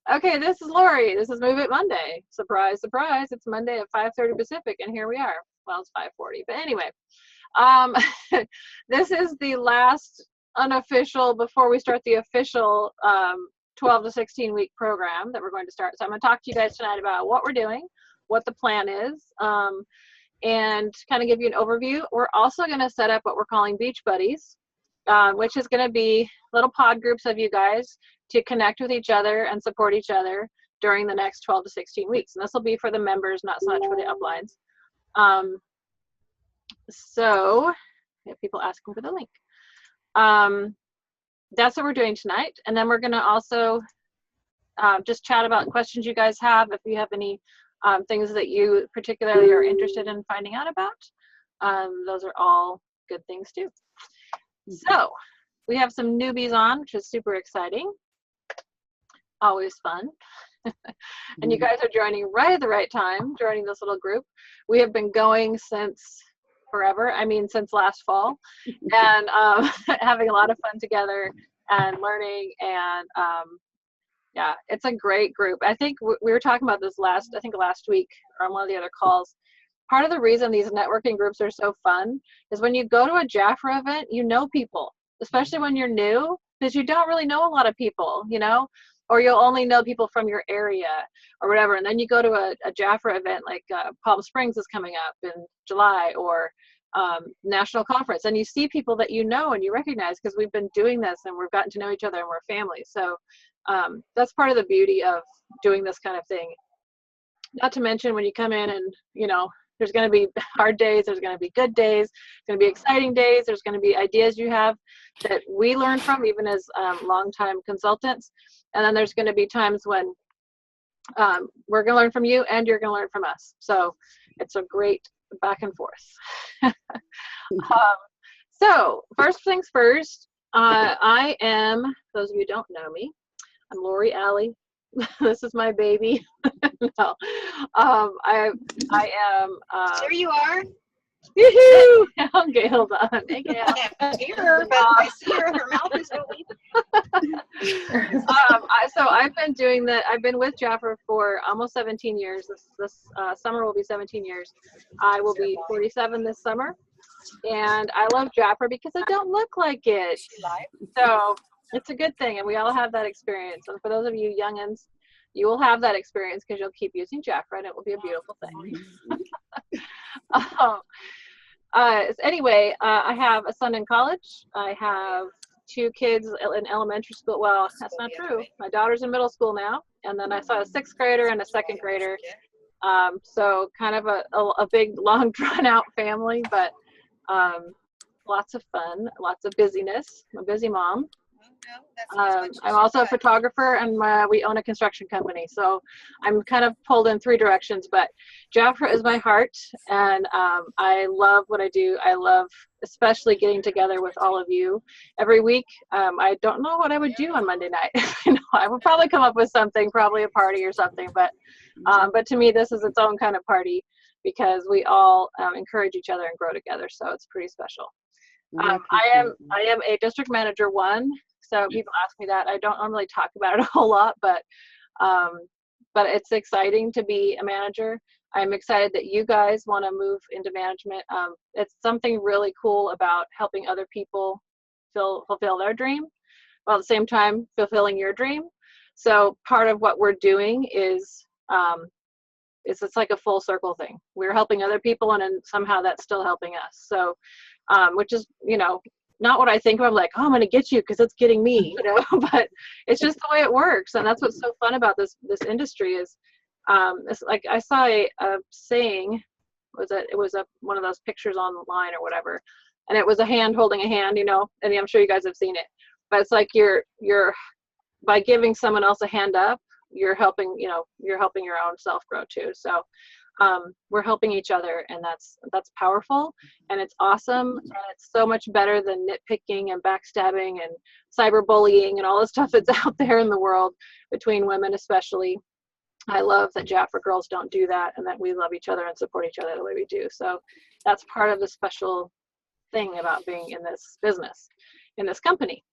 Okay, this is Lori. This is Move It Monday. Surprise, surprise. It's Monday at 5:30 Pacific, and here we are. Well, it's 5:40, but anyway. Um, this is the last unofficial, before we start the official 12 to 16 week program that we're going to start. So I'm going to talk to you guys tonight about what we're doing, what the plan is, and kind of give you an overview. We're also going to set up what we're calling Beach Buddies, which is going to be little pod groups of you guys to connect with each other and support each other during the next 12 to 16 weeks. And this will be for the members, not so much for the uplines. So we have people asking for the link. That's what we're doing tonight. And then we're going to also just chat about questions you guys have. If you have any things that you particularly are interested in finding out about, those are all good things too. So we have some newbies on, which is super exciting. Always fun. And you guys are joining right at the right time, joining this little group. We have been going since forever. I mean, since last fall, and having a lot of fun together and learning. And yeah, it's a great group. I think we were talking about this last week on one of the other calls. Part of the reason these networking groups are so fun is when you go to a Jafra event, you know people, especially when you're new, because you don't really know a lot of people, you know, or you'll only know people from your area or whatever. And then you go to a Jafra event like Palm Springs is coming up in July, or national conference, and you see people that you know and you recognize because we've been doing this and we've gotten to know each other and we're family. So that's part of the beauty of doing this kind of thing. Not to mention when you come in and, you know, there's going to be hard days, there's going to be good days, there's going to be exciting days, there's going to be ideas you have that we learn from even as longtime consultants. And then there's going to be times when we're going to learn from you and you're going to learn from us. So it's a great back and forth. So first things first, I am, those of you who don't know me, I'm Lori Alley. This is my baby. No, I am. There you are. Yoo-hoo! Okay, hold on. Hey, Gail. I can't see her, but I see her. Her mouth is open. So I've been doing that. I've been with Jafra for almost 17 years. This summer will be 17 years. I will be 47 this summer, and I love Jafra because I don't look like it. So it's a good thing, and we all have that experience. And for those of you youngins, you will have that experience because you'll keep using Jafra, and it will be a beautiful thing. Anyway, I have a son in college. I have 2 kids in elementary school. Well, that's not true. My daughter's in middle school now, and then I saw a 6th grader and a 2nd grader. So kind of a big, long, drawn-out family, but lots of fun, lots of busyness. I'm a busy mom. I'm also a photographer, and we own a construction company, so I'm kind of pulled in 3 directions, but Jafra is my heart, and I love what I do. I love especially getting together with all of you every week. I don't know what I would do on Monday night. I would probably come up with something, probably a party or something, but to me this is its own kind of party because we all encourage each other and grow together, so it's pretty special. I am a district manager 1. So people ask me that. I don't normally talk about it a whole lot, but it's exciting to be a manager. I'm excited that you guys want to move into management. It's something really cool about helping other people fulfill their dream, while at the same time fulfilling your dream. So part of what we're doing is it's like a full circle thing. We're helping other people, and then somehow that's still helping us. So, which is, you know, not what I think of, like, oh, I'm going to get you because it's getting me, you know, but it's just the way it works. And that's what's so fun about this industry is, it's like I saw a saying, it was one of those pictures online or whatever. And it was a hand holding a hand, you know, and I'm sure you guys have seen it, but it's like you're by giving someone else a hand up, you're helping your own self grow too. So we're helping each other, and that's powerful, and it's awesome, and it's so much better than nitpicking and backstabbing and cyberbullying and all the stuff that's out there in the world between women especially. I love that Jafra girls don't do that, and that we love each other and support each other the way we do. So that's part of the special thing about being in this business, in this company.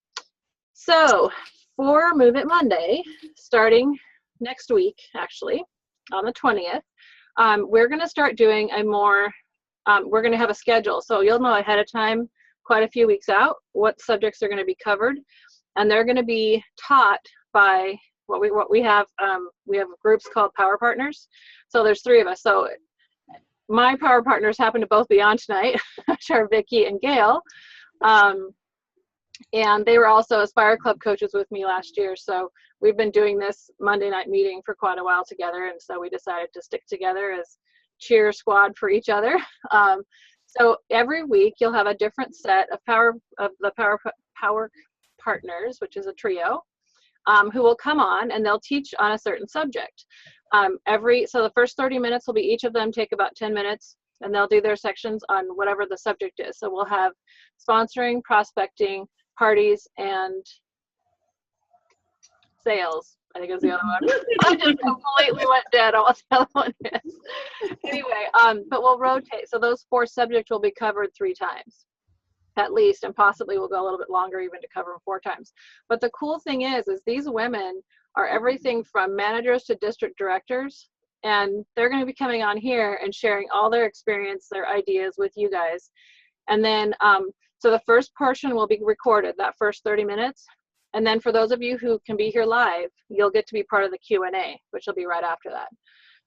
So for Move It Monday, starting next week, actually, on the 20th, we're going to start doing a more, we're going to have a schedule. So you'll know ahead of time, quite a few weeks out, what subjects are going to be covered. And they're going to be taught by what we have groups called Power Partners. So there's 3 of us. So my Power Partners happen to both be on tonight, which are Vicki and Gail. And they were also Aspire Club coaches with me last year. So we've been doing this Monday night meeting for quite a while together. And so we decided to stick together as cheer squad for each other. So every week you'll have a different set of the Power Partners, which is a trio, who will come on and they'll teach on a certain subject. So the first 30 minutes will be each of them take about 10 minutes, and they'll do their sections on whatever the subject is. So we'll have sponsoring, prospecting, parties, and sales, I think is the other one. I just completely went dead on what the other one is. Anyway, but we'll rotate. So those 4 subjects will be covered 3 times at least, and possibly we'll go a little bit longer even to cover them 4 times. But the cool thing is these women are everything from managers to district directors, and they're going to be coming on here and sharing all their experience, their ideas with you guys. And then, so the first portion will be recorded, that first 30 minutes. And then for those of you who can be here live, you'll get to be part of the Q&A, which will be right after that.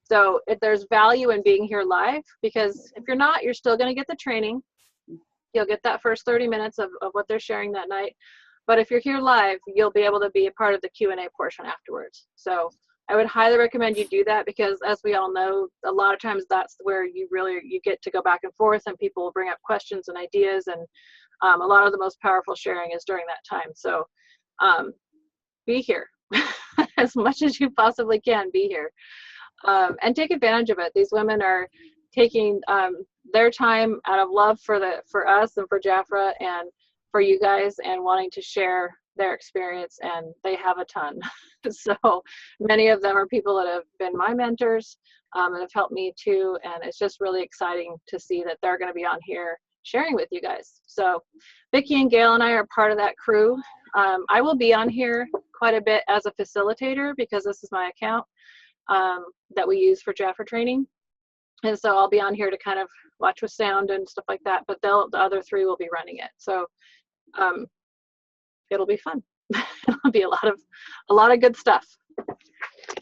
So if there's value in being here live, because if you're not, you're still going to get the training. You'll get that first 30 minutes of what they're sharing that night. But if you're here live, you'll be able to be a part of the Q&A portion afterwards. So I would highly recommend you do that, because as we all know, a lot of times that's where you get to go back and forth, and people will bring up questions and ideas, and a lot of the most powerful sharing is during that time. So be here as much as you possibly can. Be here and take advantage of it. These women are taking their time out of love for us and for Jafra and for you guys, and wanting to share their experience, and they have a ton. So many of them are people that have been my mentors and have helped me too, and it's just really exciting to see that they're going to be on here sharing with you guys. So Vicki and Gail and I are part of that crew. I will be on here quite a bit as a facilitator, because this is my account that we use for Jafra training. And so I'll be on here to kind of watch with sound and stuff like that, but the other 3 will be running it. So it'll be fun. It'll be a lot of good stuff.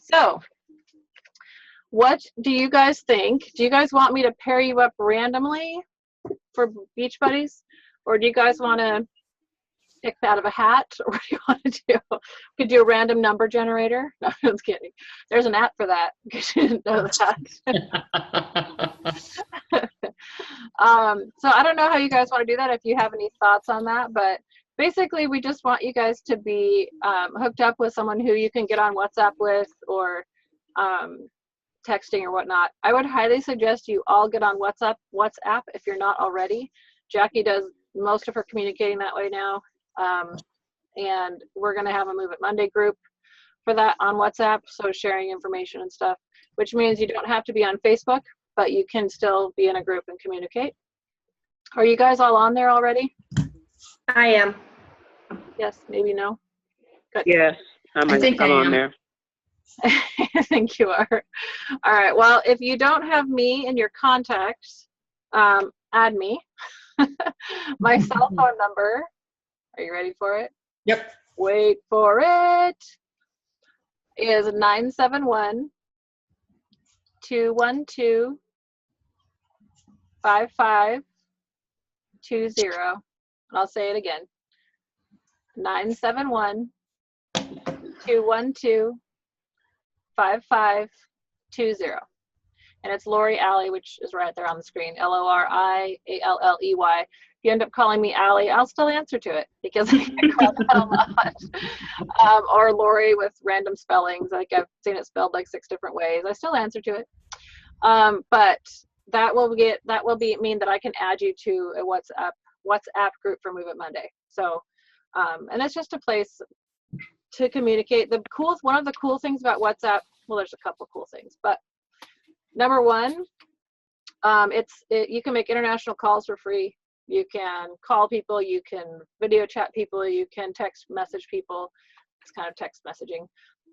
So what do you guys think? Do you guys want me to pair you up randomly for Beach Buddies? Or do you guys want to pick out of a hat? Or what do you want to do? We could do a random number generator. No, I'm just kidding. There's an app for that, because you didn't know that. So I don't know how you guys want to do that, if you have any thoughts on that, but basically we just want you guys to be hooked up with someone who you can get on WhatsApp with, or texting or whatnot. I would highly suggest you all get on WhatsApp if you're not already. Jackie does most of her communicating that way now. And we're going to have a Move It Monday group for that on WhatsApp, so sharing information and stuff, which means you don't have to be on Facebook, but you can still be in a group and communicate. Are you guys all on there already? I am. Yes, maybe no? Good. Yes, I'm on there. I think you are. All right, well, if you don't have me in your contacts, add me. My cell phone number, are you ready for it? Yep. Wait for it, is 971-212-5520. And I'll say it again. 971-212-5520. And it's Lori Alley, which is right there on the screen. Lorialley. If you end up calling me Allie, I'll still answer to it, because I get called that a lot. Or Lori with random spellings, like I've seen it spelled like 6 different ways. I still answer to it. But that will mean that I can add you to a WhatsApp group for Move It Monday. So, and it's just a place to communicate. One of the cool things about WhatsApp, well, there's a couple cool things, but number one, you can make international calls for free. You can call people, you can video chat people, you can text message people. It's kind of text messaging.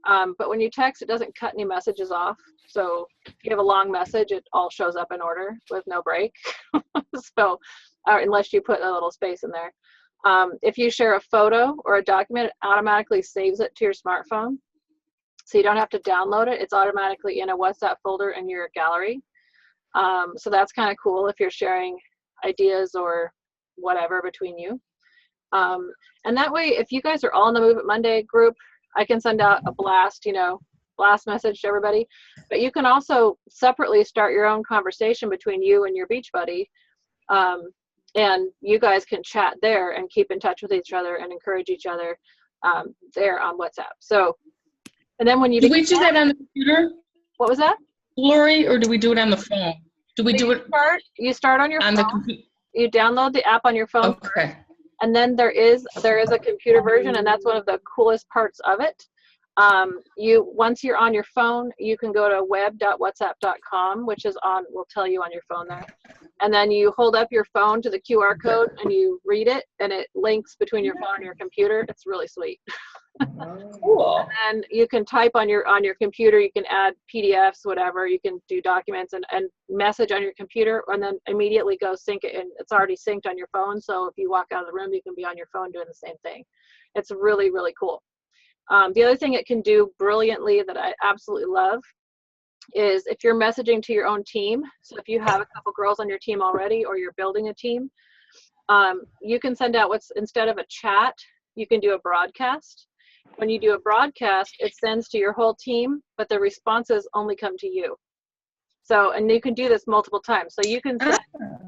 But when you text, it doesn't cut any messages off. So if you have a long message, it all shows up in order with no break. So unless you put a little space in there. If you share a photo or a document, it automatically saves it to your smartphone. So you don't have to download it. It's automatically in a WhatsApp folder in your gallery. So that's kind of cool if you're sharing ideas or whatever between you. And that way, if you guys are all in the Move It Monday group, I can send out a blast message to everybody. But you can also separately start your own conversation between you and your beach buddy. And you guys can chat there and keep in touch with each other and encourage each other there on WhatsApp. So, and then when you do we do that on the computer? What was that? Lori, or do we do it on the phone? Do we do it? You start on your phone. You download the app on your phone. Okay. And then there is a computer version, and that's one of the coolest parts of it. Once you're on your phone, you can go to web.whatsapp.com, which will tell you on your phone there. And then you hold up your phone to the QR code and you read it, and it links between your phone and your computer. It's really sweet. Cool. And you can type on your computer. You can add PDFs, whatever. You can do documents and message on your computer, and then immediately go sync it. And it's already synced on your phone. So if you walk out of the room, you can be on your phone doing the same thing. It's really, really cool. The other thing it can do brilliantly that I absolutely love is if you're messaging to your own team. So if you have a couple girls on your team already, or you're building a team, you can send out instead of a chat, you can do a broadcast. When you do a broadcast, it sends to your whole team, but the responses only come to you. So, and you can do this multiple times. So you can say,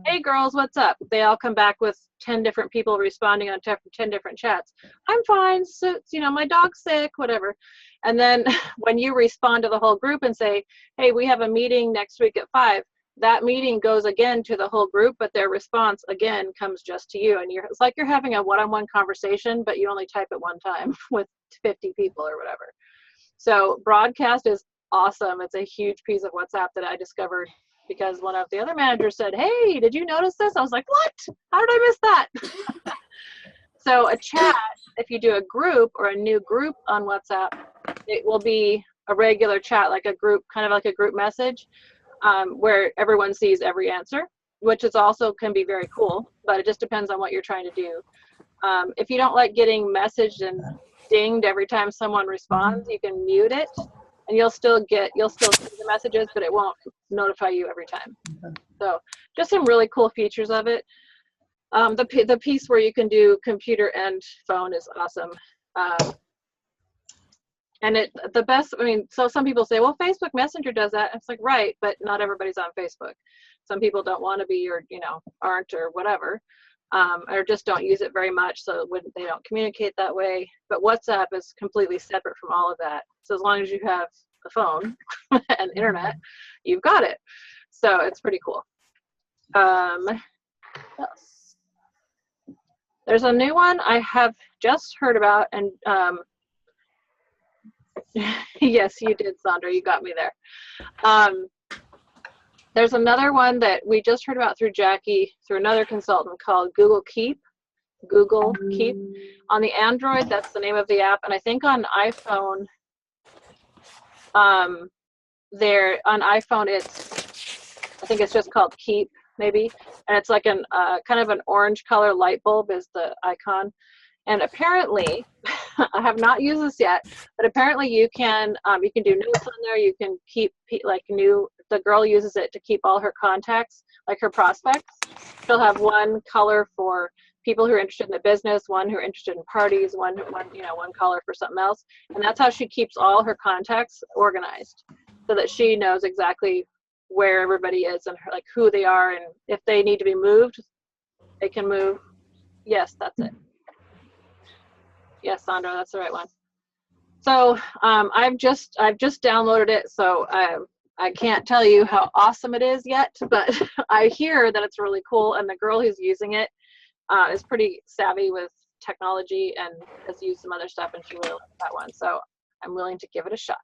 hey girls, what's up? They all come back with 10 different people responding on 10 different chats. I'm fine, so, my dog's sick, whatever. And then when you respond to the whole group and say, hey, we have a meeting next week at 5, that meeting goes again to the whole group, but their response again comes just to you. And it's like you're having a one-on-one conversation, but you only type it one time with 50 people or whatever. So broadcast is awesome. It's a huge piece of WhatsApp that I discovered because one of the other managers said, hey, did you notice this? I was like, what? How did I miss that? So a chat, if you do a group or a new group on WhatsApp, it will be a regular chat, like a group, kind of like a group message, where everyone sees every answer, which is also can be very cool, but it just depends on what you're trying to do. If you don't like getting messaged and dinged every time someone responds, you can mute it, and you'll still see the messages, but it won't notify you every time. So just some really cool features of it. The piece where you can do computer and phone is awesome. And so some people say, well, Facebook Messenger does that. It's like, right, but not everybody's on Facebook. Some people don't want to be, or, aren't, or whatever, or just don't use it very much, so they don't communicate that way. But WhatsApp is completely separate from all of that. So as long as you have a phone and internet, you've got it. So it's pretty cool. What else? There's a new one I have just heard about, and yes, you did, Sandra. You got me there. There's another one that we just heard about through Jackie, through another consultant, called Google Keep. Google Keep. On the Android, that's the name of the app, and I think on iPhone, I think it's just called Keep, maybe, and it's like an kind of an orange color light bulb is the icon. And apparently, I have not used this yet, but apparently you can do notes on there. You can keep the girl uses it to keep all her contacts, like her prospects. She'll have one color for people who are interested in the business, one who are interested in parties, one color for something else. And that's how she keeps all her contacts organized, so that she knows exactly where everybody is and like who they are, and if they need to be moved, they can move. Yes, that's it. Yes, Sandra, that's the right one. So I've just downloaded it, so I can't tell you how awesome it is yet, but I hear that it's really cool, and the girl who's using it is pretty savvy with technology and has used some other stuff, and she really likes that one. So I'm willing to give it a shot.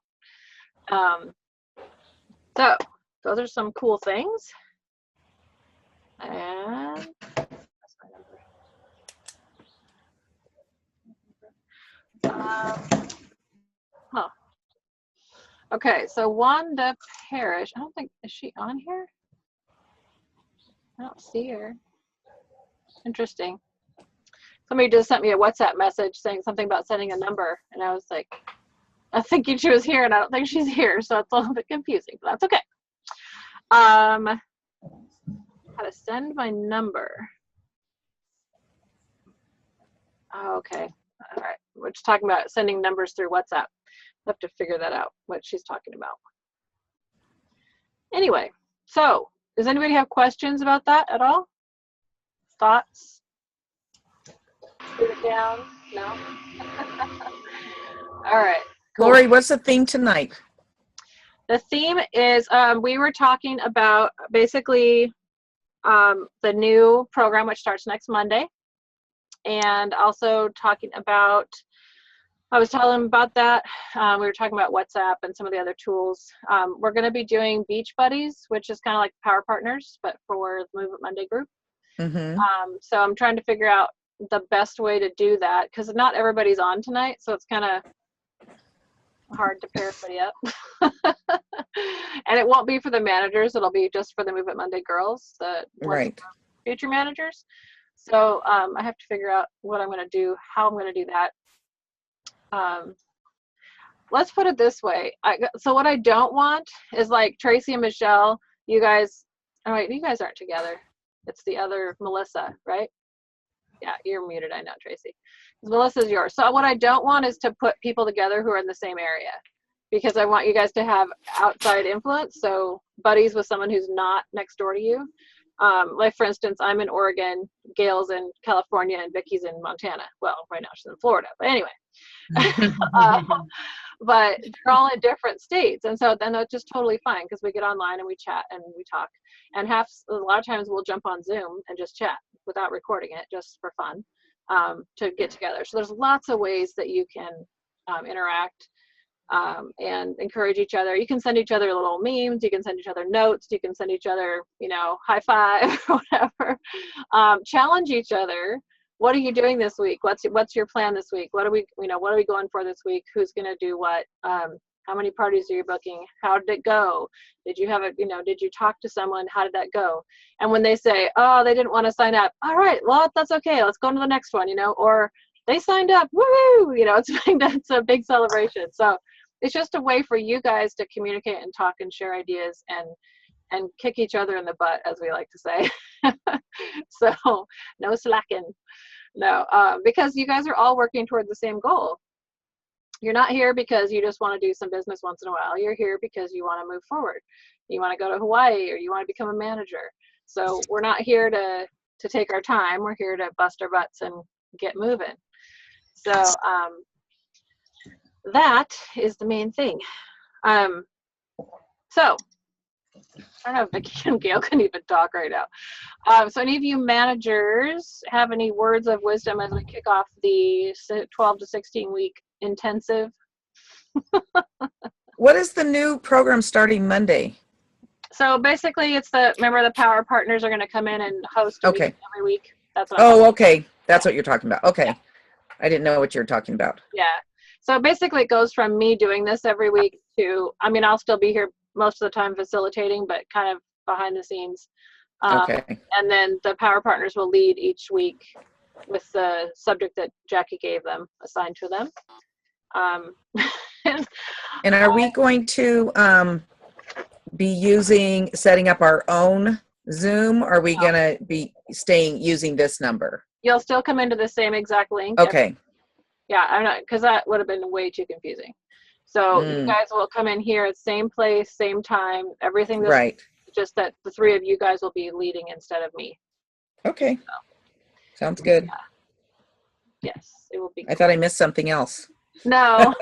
So those are some cool things. And that's my number. Okay, so Wanda Parrish, I don't think, is she on here? I don't see her. Interesting. Somebody just sent me a WhatsApp message saying something about sending a number, and I was like, I thinking she was here, and I don't think she's here, so it's a little bit confusing, but that's okay. How to send my number. Oh, okay. All right. We're just talking about sending numbers through WhatsApp. I have to figure that out, what she's talking about. Anyway, so does anybody have questions about that at all? Thoughts? Put it down? No? All right. Cool. Lori, what's the theme tonight? The theme is we were talking about basically the new program, which starts next Monday, and also talking about, I was telling them about that. We were talking about WhatsApp and some of the other tools. We're going to be doing Beach Buddies, which is kind of like Power Partners, but for the Movement Monday group. Mm-hmm. So I'm trying to figure out the best way to do that, because not everybody's on tonight, so it's kind of hard to pair everybody up. And it won't be for the managers, it'll be just for the Movement Monday girls, the Right. future managers. So I have to figure out what I'm going to do, how I'm going to do that. Let's put it this way. So what I don't want is like Tracy and Michelle, you guys, oh wait, you guys aren't together. It's the other Melissa, right? Yeah, you're muted, I know, Tracy. Melissa's yours. So what I don't want is to put people together who are in the same area, because I want you guys to have outside influence. So buddies with someone who's not next door to you. Like for instance, I'm in Oregon, Gail's in California, and Vicky's in Montana. Well, right now she's in Florida, but anyway. But they're all in different states, and so then that's just totally fine, because we get online and we chat and we talk, and a lot of times we'll jump on Zoom and just chat without recording it, just for fun, to get together. So there's lots of ways that you can interact and encourage each other. You can send each other little memes, you can send each other notes, you can send each other, high five or whatever. Challenge each other. What are you doing this week? What's your plan this week? What are we going for this week? Who's going to do what? How many parties are you booking? How did it go? Did you did you talk to someone? How did that go? And when they say, oh, they didn't want to sign up. All right, well, that's okay. Let's go on to the next one, or they signed up. Woo! It's a big celebration. So it's just a way for you guys to communicate and talk and share ideas and kick each other in the butt, as we like to say. So no slacking. No, because you guys are all working toward the same goal. You're not here because you just want to do some business once in a while. You're here because you want to move forward. You want to go to Hawaii, or you want to become a manager. So we're not here to take our time. We're here to bust our butts and get moving. So that is the main thing. So I don't know if Vicki and Gail can even talk right now. So any of you managers have any words of wisdom as we kick off the 12 to 16 week intensive? What is the new program starting Monday? So basically remember the Power Partners are going to come in and host a meeting every week. That's what okay. That's what you're talking about. Okay. Yeah. I didn't know what you were talking about. Yeah. So basically it goes from me doing this every week to, I'll still be here most of the time facilitating, but kind of behind the scenes. Okay. And then the Power Partners will lead each week with the subject that Jackie gave them, assigned to them. And are we going to be setting up our own Zoom, or are we going to be using this number? You'll still come into the same exact link. Okay. Yeah, I'm not, because that would have been way too confusing. So you guys will come in here at same place, same time, everything. Right. Just that the three of you guys will be leading instead of me. Okay. So. Sounds good. Yeah. Yes, it will be. I thought I missed something else. No.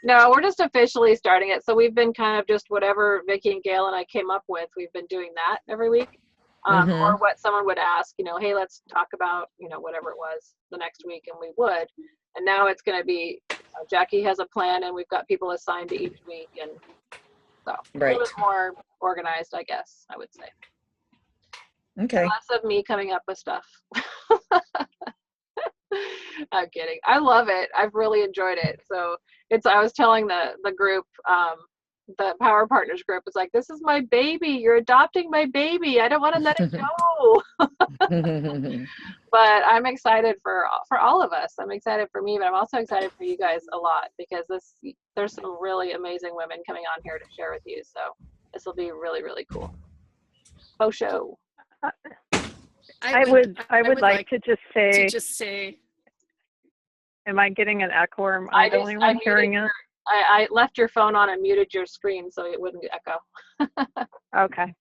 No, we're just officially starting it. So we've been kind of just whatever Vicki and Gail and I came up with, we've been doing that every week. Or what someone would ask, hey, let's talk about, whatever it was the next week, and we would. And now it's going to be, Jackie has a plan, and we've got people assigned to each week, and so a little bit more organized, I guess, I would say. Okay. Lots of me coming up with stuff. I'm kidding. I love it. I've really enjoyed it. So I was telling the group, the Power Partners group, it's like, this is my baby. You're adopting my baby. I don't want to let it go. But I'm excited for all of us. I'm excited for me, but I'm also excited for you guys a lot, because there's some really amazing women coming on here to share with you. So this will be really, really cool. Faux show. I would like to just say, am I getting an echo, or am I the only one hearing it? I left your phone on and muted your screen so it wouldn't echo. Okay.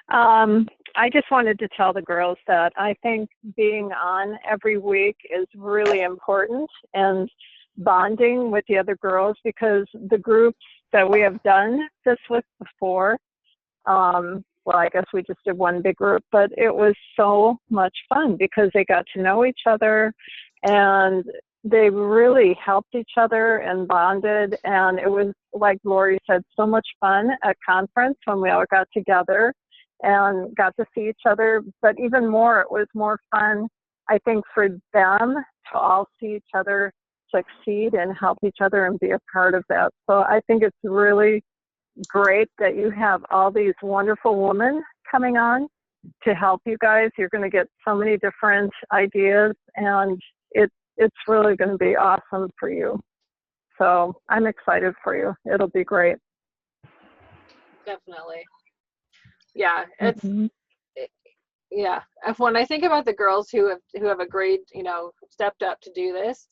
I just wanted to tell the girls that I think being on every week is really important, and bonding with the other girls, because the groups that we have done this with before, well, I guess we just did one big group, but it was so much fun because they got to know each other, and they really helped each other and bonded. And it was, like Lori said, so much fun at conference when we all got together and got to see each other. But even more, it was more fun, I think, for them to all see each other succeed and help each other and be a part of that. So I think it's really great that you have all these wonderful women coming on to help you guys. You're going to get so many different ideas, and it's really going to be awesome for you. So I'm excited for you. It'll be great. Definitely. Yeah, yeah. When I think about the girls who have agreed, stepped up to do this,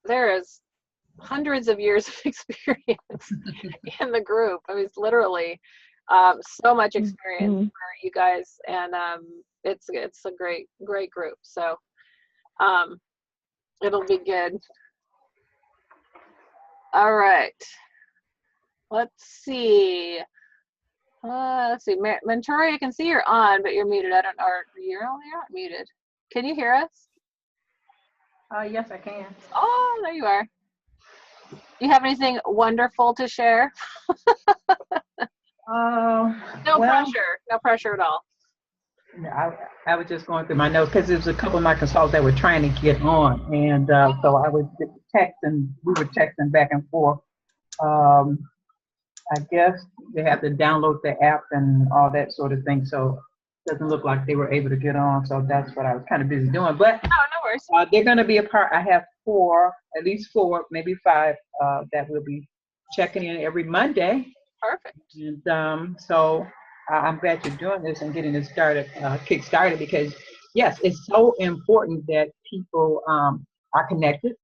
there is hundreds of years of experience in the group. I mean, it's literally so much experience for you guys, and it's a great group. So it'll be good. All right. Let's see. Mentori, I can see you're on, but you're muted. You're not muted. Can you hear us? Yes, I can. Oh, there you are. Do you have anything wonderful to share? No pressure at all. I was just going through my notes because there was a couple of my consultants that were trying to get on, and so I was texting. We were texting back and forth. I guess they have to download the app and all that sort of thing. So it doesn't look like they were able to get on. So that's what I was kind of busy doing. But no worries. They're going to be a part. I have at least four, maybe five that will be checking in every Monday. Perfect. And so I'm glad you're doing this and getting this kick started, because yes, it's so important that people are connected,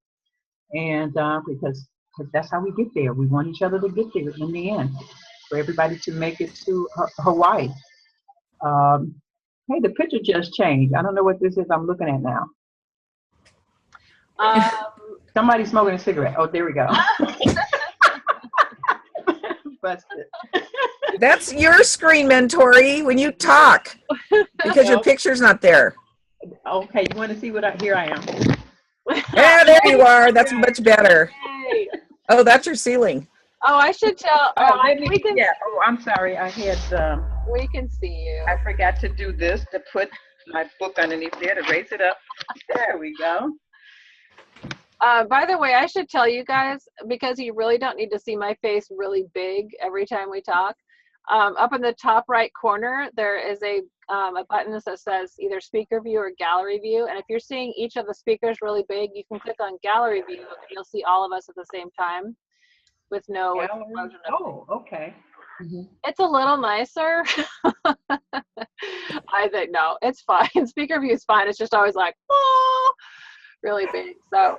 and because that's how we get there. We want each other to get there in the end, for everybody to make it to Hawaii. Hey, the picture just changed. I don't know what this is I'm looking at now. Somebody smoking a cigarette. Oh, there we go. Busted. That's your screen, Mentori, when you talk, because your picture's not there. Okay, you want to see here I am. Yeah, there you are. That's much better. Oh, that's your ceiling. Oh, I should tell. I'm sorry. I had. We can see you. I forgot to do this, to put my book underneath there to raise it up. There we go. By the way, I should tell you guys, because you really don't need to see my face really big every time we talk. Up in the top right corner, there is a button that says either speaker view or gallery view. And if you're seeing each of the speakers really big, you can click on gallery view and you'll see all of us at the same time with no explosion. Oh, okay. Mm-hmm. It's a little nicer. I think, no, it's fine. Speaker view is fine. It's just always like, oh, really big. So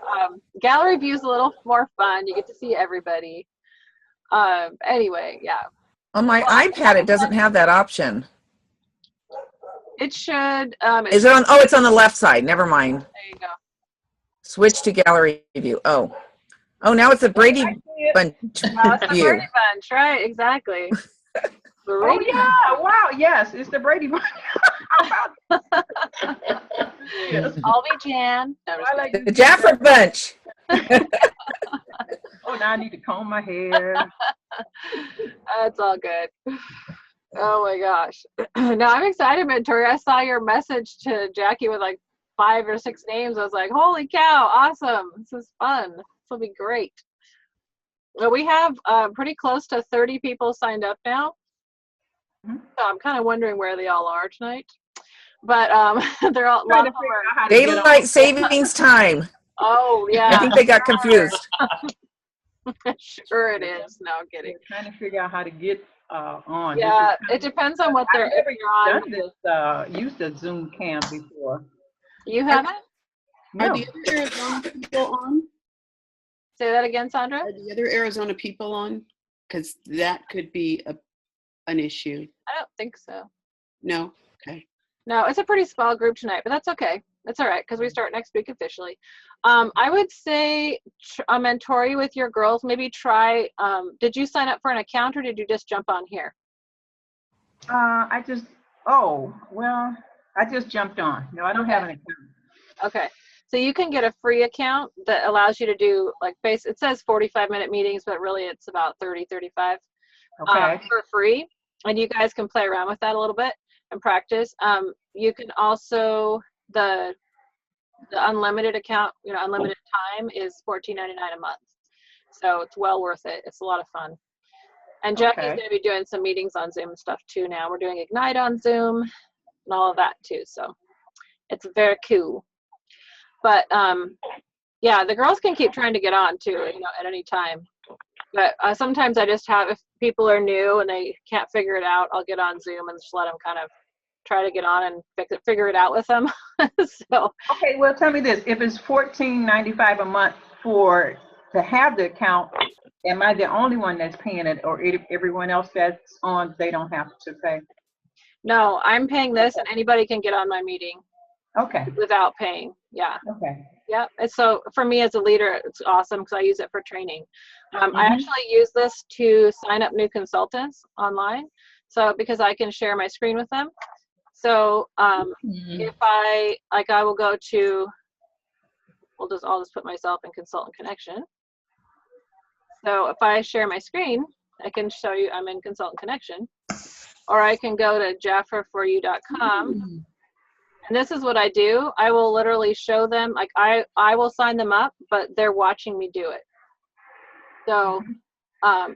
gallery view is a little more fun. You get to see everybody. Anyway, yeah. On my iPad, it doesn't have that option. It should. Is it on? Oh, it's on the left side. Never mind. There you go. Switch to gallery view. Oh, now it's a Brady Bunch view. Brady Bunch, right? Exactly. Oh yeah! Wow. Yes, it's the Brady Bunch. Yes. I'll be Jan. No, the Jaffa Bunch. Oh, now I need to comb my hair. That's all good. Oh my gosh. No, I'm excited, Mentori. I saw your message to Jackie with like 5 or 6 names. I was like, holy cow, awesome. This is fun. This will be great. Well, we have pretty close to 30 people signed up now. So I'm kind of wondering where they all are tonight. But they're all Trying to figure out how to get on. Daylight savings time. Oh, I yeah. think they got confused. Sure it is. No, I'm kidding. Trying to figure out how to get on. Yeah, it depends on what they're I've never if you're on. done this, used a Zoom cam before. You haven't? No. Are the other Arizona people on? Say that again, Sandra? Are the other Arizona people on? Because that could be an issue. I don't think so. No? Okay. No, it's a pretty small group tonight, but that's okay. It's all right because we start next week officially. I would say, Tori, with your girls, maybe try, did you sign up for an account or did you just jump on here? I just jumped on. No, I don't have an account. Okay. So you can get a free account that allows you to do like it says 45-minute meetings, but really it's about 30, 35 for free. And you guys can play around with that a little bit and practice. You can also, the unlimited account, unlimited time is $14.99 a month. So it's well worth it. It's a lot of fun. And Jackie's going to be doing some meetings on Zoom and stuff too now. We're doing Ignite on Zoom and all of that too. So it's very cool. But yeah, the girls can keep trying to get on too, at any time. But sometimes I just have, if people are new and they can't figure it out, I'll get on Zoom and just let them kind of try to get on and figure it out with them. So. Okay, well, tell me this: if it's $14.95 a month to have the account, am I the only one that's paying it, or everyone else that's on, they don't have to pay? No, I'm paying this, and anybody can get on my meeting. Okay. Without paying. Yeah. Okay. Yeah. And so for me as a leader, it's awesome because I use it for training. I actually use this to sign up new consultants online. So because I can share my screen with them. So if I will go to, I'll just put myself in Consultant Connection. So if I share my screen, I can show you I'm in Consultant Connection, or I can go to jafferforyou.com. And this is what I do. I will literally show them, like I will sign them up, but they're watching me do it. So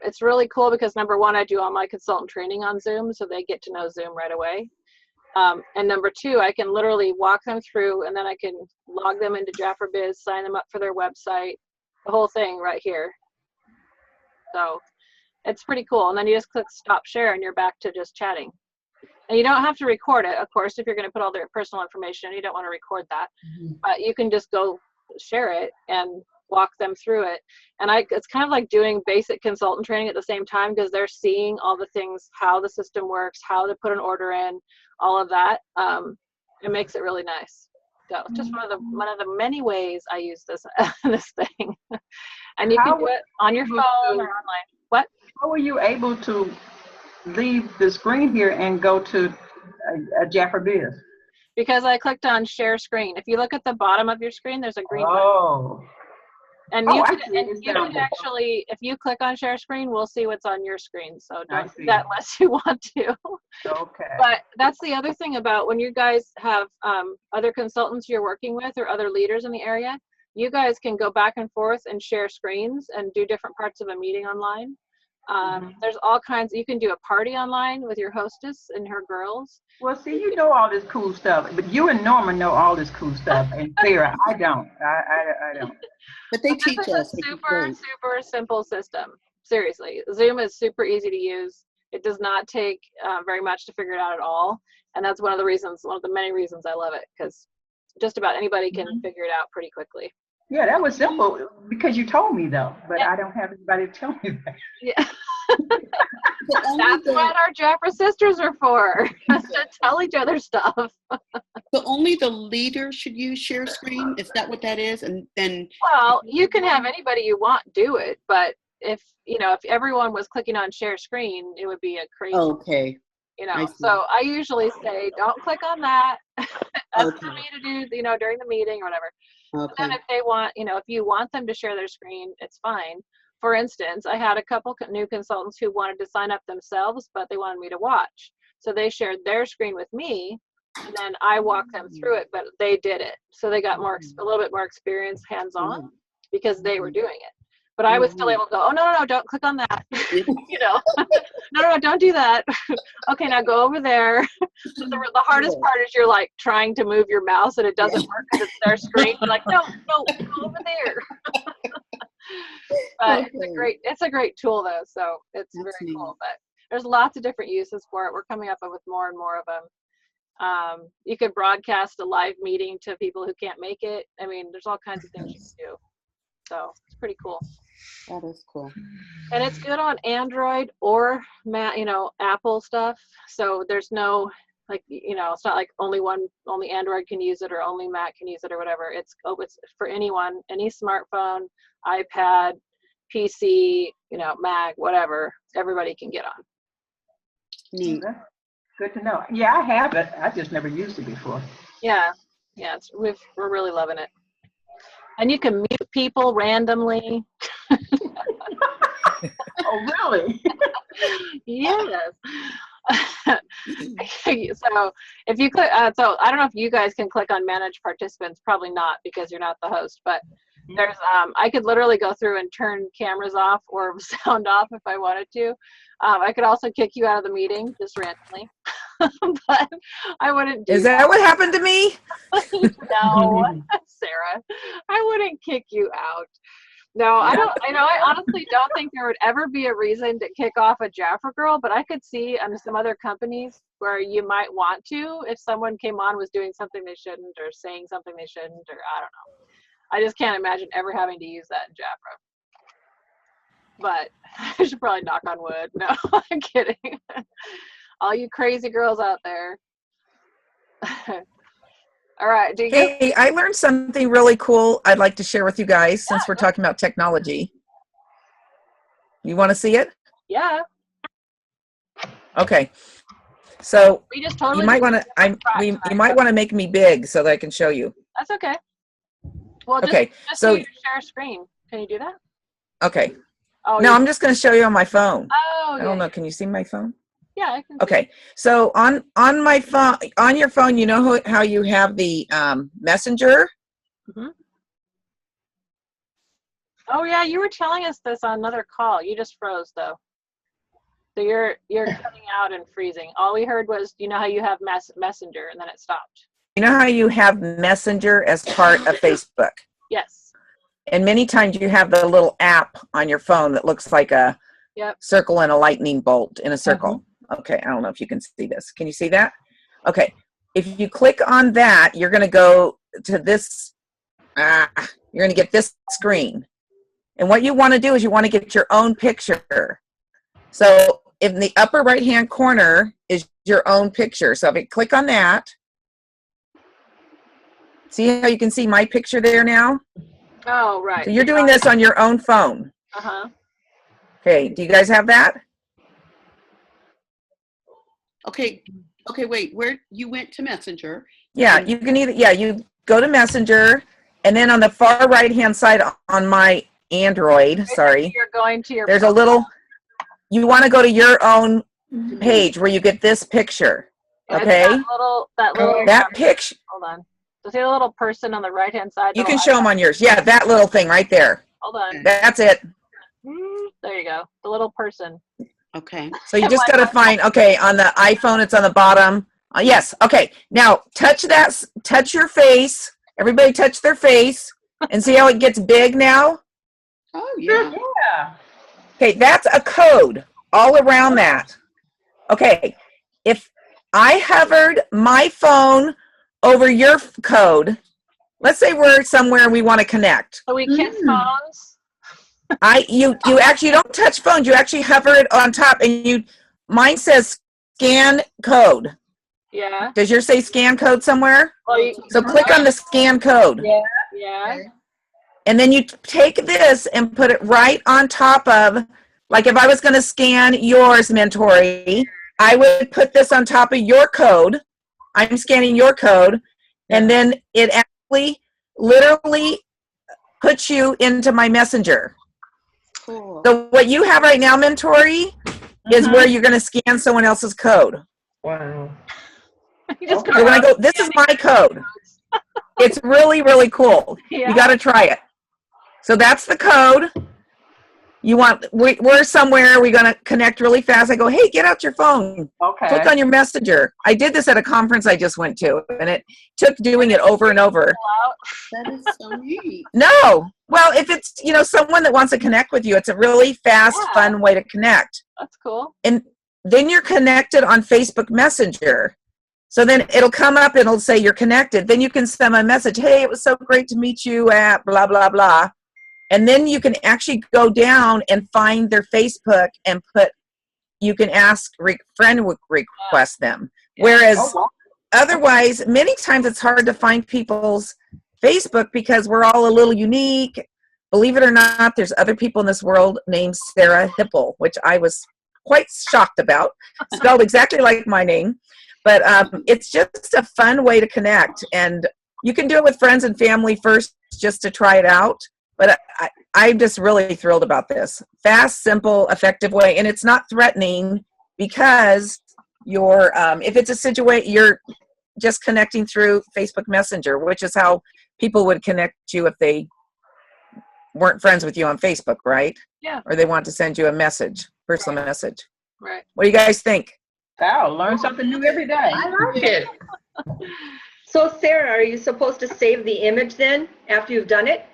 it's really cool because number one, I do all my consultant training on Zoom, so they get to know Zoom right away. And number two, I can literally walk them through, and then I can log them into JafferBiz, sign them up for their website, the whole thing right here. So it's pretty cool. And then you just click stop share and you're back to just chatting. And you don't have to record it, of course, if you're going to put all their personal information, you don't want to record that. But you can just go share it and walk them through it. And it's kind of like doing basic consultant training at the same time because they're seeing all the things, how the system works, how to put an order in, all of that. It makes it really nice. So just one of the many ways I use this thing. And you can do it on your phone or online. What? How were you able to leave the screen here and go to a JafferBiz? Because I clicked on share screen. If you look at the bottom of your screen, there's a green button. Oh. And you can actually, if you click on share screen, we'll see what's on your screen. So don't do that unless you want to. Okay. But that's the other thing about when you guys have other consultants you're working with or other leaders in the area, you guys can go back and forth and share screens and do different parts of a meeting online. There's all kinds. You can do a party online with your hostess and her girls. Well, see, you know all this cool stuff, but you and Norma know all this cool stuff, and Sarah, I don't. I don't. But they teach us. It's a super simple system. Seriously, Zoom is super easy to use. It does not take very much to figure it out at all, and that's one of the many reasons I love it, because just about anybody can figure it out pretty quickly. Yeah, that was simple because you told me though, but I don't have anybody to tell me that. Yeah. That's what our Jaffer sisters are for, to tell each other stuff. So only the leader should use share screen? Is that what that is? And then. Well, you can have anybody you want do it, but if everyone was clicking on share screen, it would be a crazy. Okay. So I usually say, don't click on that. That's for me to do, during the meeting or whatever. Okay. And if they want, if you want them to share their screen, it's fine. For instance, I had a couple new consultants who wanted to sign up themselves, but they wanted me to watch. So they shared their screen with me, and then I walk them through it, but they did it. So they got a little bit more experience hands-on because they were doing it. But I was still able to go, oh, no, don't click on that. You know, no, don't do that. Okay, now go over there. The hardest part is you're like trying to move your mouse and it doesn't work because it's their screen. You're like, no, go over there. But it's a great tool though. So it's very cool. But there's lots of different uses for it. We're coming up with more and more of them. You could broadcast a live meeting to people who can't make it. I mean, there's all kinds of things you can do. So it's pretty cool. That is cool. And it's good on Android or Apple stuff. So there's no it's not like only Android can use it or only Mac can use it or whatever. It's for anyone, any smartphone, iPad, PC, Mac, whatever. Everybody can get on. Neat. Good to know. Yeah, I have it. I just never used it before. Yeah, we're really loving it. And you can mute people randomly. Oh, really? Yes. So if you click, so I don't know if you guys can click on manage participants. Probably not because you're not the host. But there's, I could literally go through and turn cameras off or sound off if I wanted to. I could also kick you out of the meeting just randomly. But I wouldn't do Is that what happened to me? No, Sarah, I wouldn't kick you out. No, I don't. I honestly don't think there would ever be a reason to kick off a Jaffa Girl, but I could see some other companies where you might want to if someone came on was doing something they shouldn't or saying something they shouldn't, or I don't know. I just can't imagine ever having to use that in Jaffa. But I should probably knock on wood. No, I'm kidding. All you crazy girls out there. All right. Hey, I learned something really cool I'd like to share with you guys since we're talking about technology. You want to see it? Yeah. Okay. So we just totally you might want to you might want to make me big so that I can show you. That's okay. Well, just so you share screen. Can you do that? Okay. Oh, no, I'm just going to show you on my phone. Oh, I don't know. Can you see my phone? Yeah, I can. Okay, so on my phone, on your phone, you know how you have the messenger? Mm-hmm. Oh yeah, you were telling us this on another call. You just froze though. So you're cutting out and freezing. All we heard was, how you have messenger, and then it stopped. You know how you have messenger as part of Facebook? Yes. And many times you have the little app on your phone that looks like a circle and a lightning bolt in a circle. Mm-hmm. Okay, I don't know if you can see this. Can you see that? Okay, if you click on that, you're going to go to this, you're going to get this screen. And what you want to do is you want to get your own picture. So in the upper right-hand corner is your own picture. So if you click on that, see how you can see my picture there now? Oh, right. So you're doing this on your own phone. Uh-huh. Okay, do you guys have that? Okay, wait, where you went to Messenger? Yeah, you can you go to Messenger, and then on the far right-hand side on my Android, you're going to your there's a little, you want to go to your own page where you get this picture, okay? That picture. Hold on. So see the little person on the right-hand side? You can show them on yours. Yeah, that little thing right there. Hold on. That's it. There you go. The little person. Okay. So you just got to find, on the iPhone, it's on the bottom. Yes. Okay. Now touch your face. Everybody touch their face and see how it gets big now? Oh, yeah. Yeah. Okay. That's a code all around that. Okay. If I hovered my phone over your code, let's say we're somewhere and we want to connect. So we kiss phones? You actually don't touch phones. You actually hover it on top, and mine says scan code. Yeah. Does yours say scan code somewhere? Well, so click on the scan code. Yeah. And then you take this and put it right on top of, like if I was going to scan yours, Mentori, I would put this on top of your code. I'm scanning your code, and then it actually literally puts you into my messenger. Cool. So what you have right now, Mentori, is where you're going to scan someone else's code. Wow. You just So when I go, this is my code. It's really, really cool. Yeah. You got to try it. So that's the code. We're somewhere, we're going to connect really fast. I go, hey, get out your phone. Okay. Click on your messenger. I did this at a conference I just went to, and it took doing it over and over. That is so neat. No. Well, if it's, someone that wants to connect with you, it's a really fast, fun way to connect. That's cool. And then you're connected on Facebook Messenger. So then it'll come up and it'll say you're connected. Then you can send a message, hey, it was so great to meet you at blah, blah, blah. And then you can actually go down and find their Facebook and you can ask friend request them. Whereas otherwise, many times it's hard to find people's Facebook because we're all a little unique. Believe it or not, there's other people in this world named Sarah Hipple, which I was quite shocked about. Spelled exactly like my name. But it's just a fun way to connect. And you can do it with friends and family first just to try it out. But I'm just really thrilled about this. Fast, simple, effective way. And it's not threatening because if it's a situation, you're just connecting through Facebook Messenger, which is how people would connect you if they weren't friends with you on Facebook, right? Yeah. Or they want to send you a message, personal message. Right. What do you guys think? Wow, learn something new every day. I like it. So Sarah, are you supposed to save the image then after you've done it?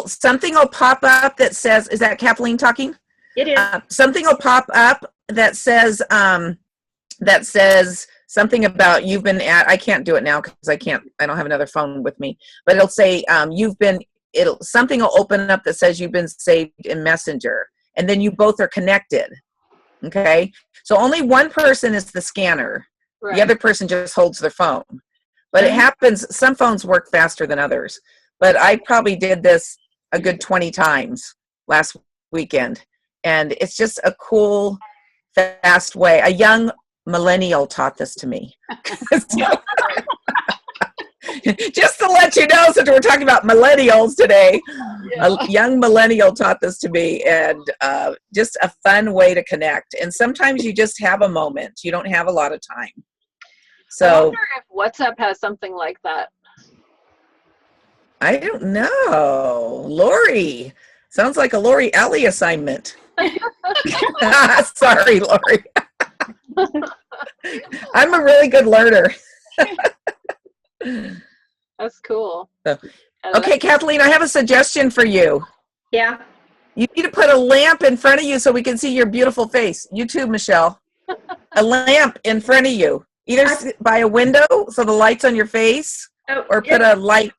Something will pop up that says, is that Kathleen talking? It is. Something will pop up that says something about you've been I can't do it now because I don't have another phone with me, but it'll say something will open up that says you've been saved in Messenger, and then you both are connected. Okay. So only one person is the scanner. Right. The other person just holds their phone. But it happens, some phones work faster than others. But I probably did this a good 20 times last weekend. And it's just a cool, fast way. A young millennial taught this to me. Just to let you know, since we're talking about millennials today, a young millennial taught this to me, and just a fun way to connect. And sometimes you just have a moment. You don't have a lot of time. So I wonder if WhatsApp has something like that. I don't know. Lori. Sounds like a Lori Alley assignment. Sorry, Lori. I'm a really good learner. That's cool. Okay, Kathleen, I have a suggestion for you. Yeah. You need to put a lamp in front of you so we can see your beautiful face. You too, Michelle. A lamp in front of you. Either by a window so the light's on your face, or put a light.